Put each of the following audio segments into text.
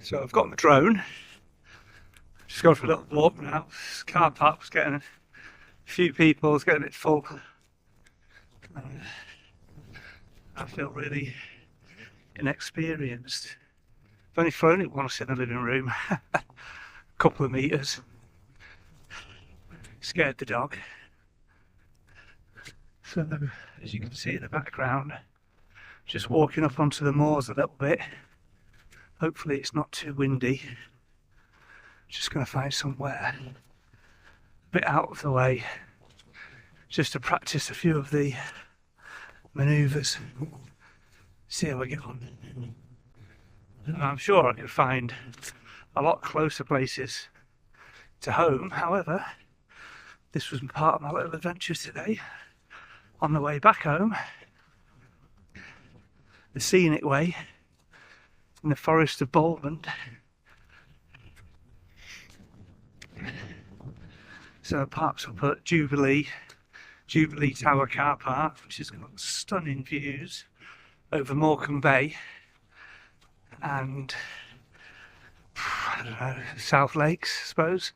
So I've got my drone, just going for a little walk now. This car park was getting a few people, it's getting a bit full. I feel really inexperienced. I've only flown it once in the living room, a couple of metres. Scared the dog. So as you can see in the background, just walking up onto the moors a little bit. Hopefully it's not too windy. Just going to find somewhere a bit out of the way just to practice a few of the manoeuvres. See how we get on. And I'm sure I can find a lot closer places to home. However, this was part of my little adventure today. On the way back home, the scenic way in the forest of Bolmond. So parks up at Jubilee Tower car park, which has got stunning views over Morecambe Bay and I don't know, South Lakes, I suppose.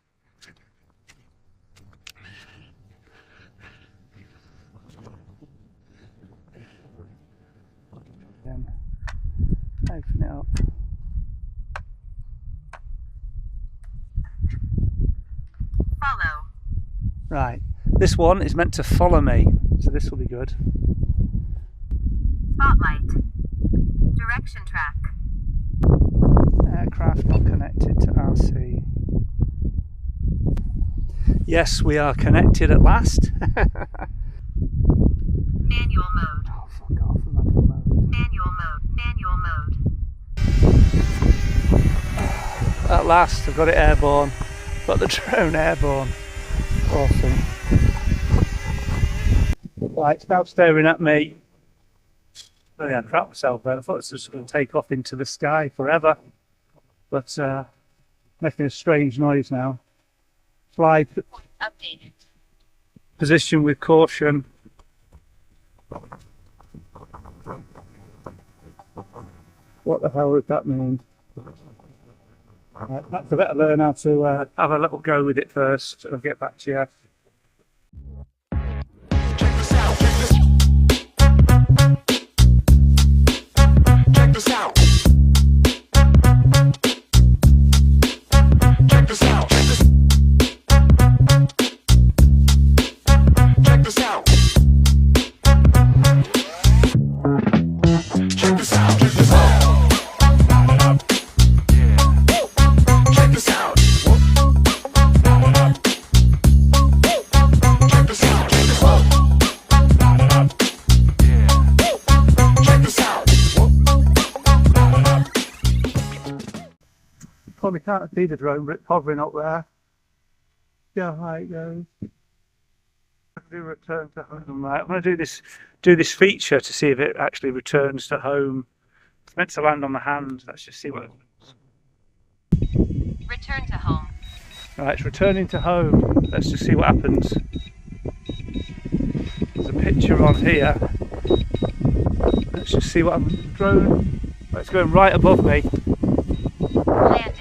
Open it up. Follow. Right, this one is meant to follow me, so this will be good. Spotlight. Direction track. Aircraft not connected to RC. Yes, we are connected at last. Manual mode. Oh, fuck off, manual mode. Manual mode. Manual mode. At last, I've got it airborne. Got the drone airborne. Awesome. Right, it's now staring at me. Oh yeah, I trapped myself there. I thought it was just going to take off into the sky forever. But making a strange noise now. Fly Updated. position with caution. What the hell does that mean? Right, that's a better learn how to have a little go with it first. I'll get back to you. Check this out. Check this out. Check this out. Check this out. Check this out. Check this out. Check this out. Check this out. Check this out. Probably can't see the drone, but it's hovering up there. See how high it goes. Do return to home. Right, I'm going to do this feature to see if it actually returns to home. It's meant to land on the hand. Let's just see what. Return to home. Right, it's returning to home. Let's just see what happens. There's a picture on here. Let's just see what happens. Drone. Oh, it's going right above me. Landing.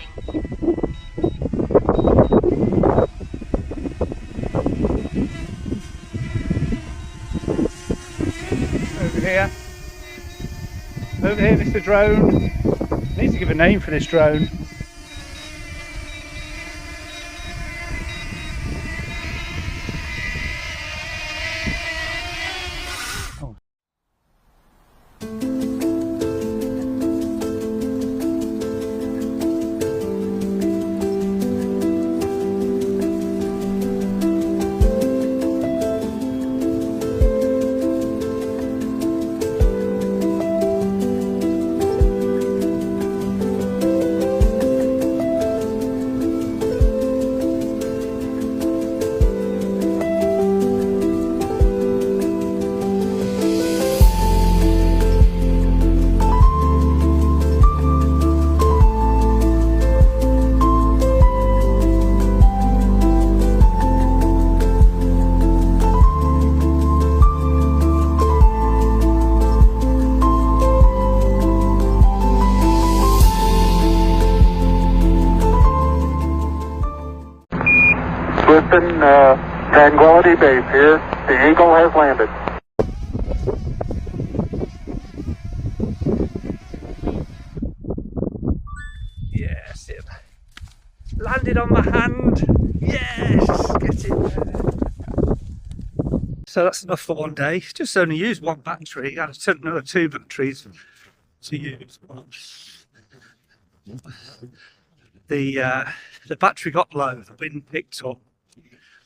Over here, Mr. Drone. I need to give a name for this drone. Oh. Houston, Tranquility Base here. The Eagle has landed. Yes, it landed on my hand. Yes, get it there. So that's enough for one day. Just only used one battery. I sent another 2 batteries to use. The battery got low. The wind picked up.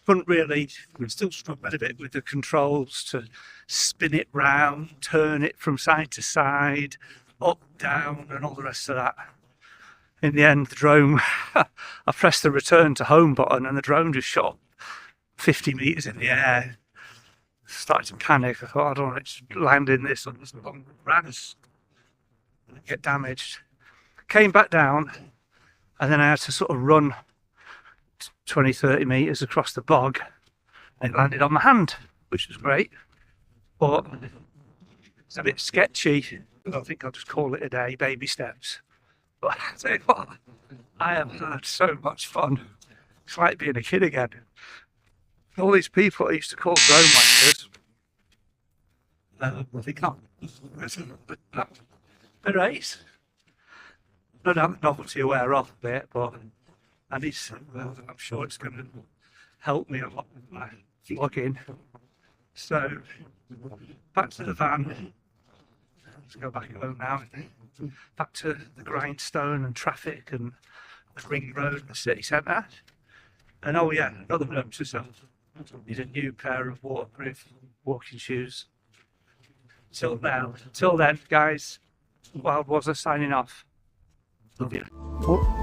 Couldn't really. We still struggled a bit with the controls to spin it round, turn it from side to side, up, down, and all the rest of that. In the end, the drone, I pressed the return to home button and the drone just shot 50 metres in the air. Started to panic. I thought, I don't want it to land in this on this long grass and get damaged. Came back down and then I had to sort of run 20, 30 metres across the bog and it landed on my hand, which was great. But it's a bit sketchy. I think I'll just call it a day, baby steps. But I tell you what, I have had so much fun. It's like being a kid again. All these people I used to call drone wankers, they can't. They're great. No doubt the novelty will wear off a bit, but I need to, I'm sure it's going to help me a lot with my vlogging. So, back to the van. Let's go back home now. Back to the grindstone and traffic and the ring road and the city centre. And oh yeah, another note to self. Need a new pair of waterproof walking shoes. Till then, guys, Wild Wazza signing off. Love you. Oh.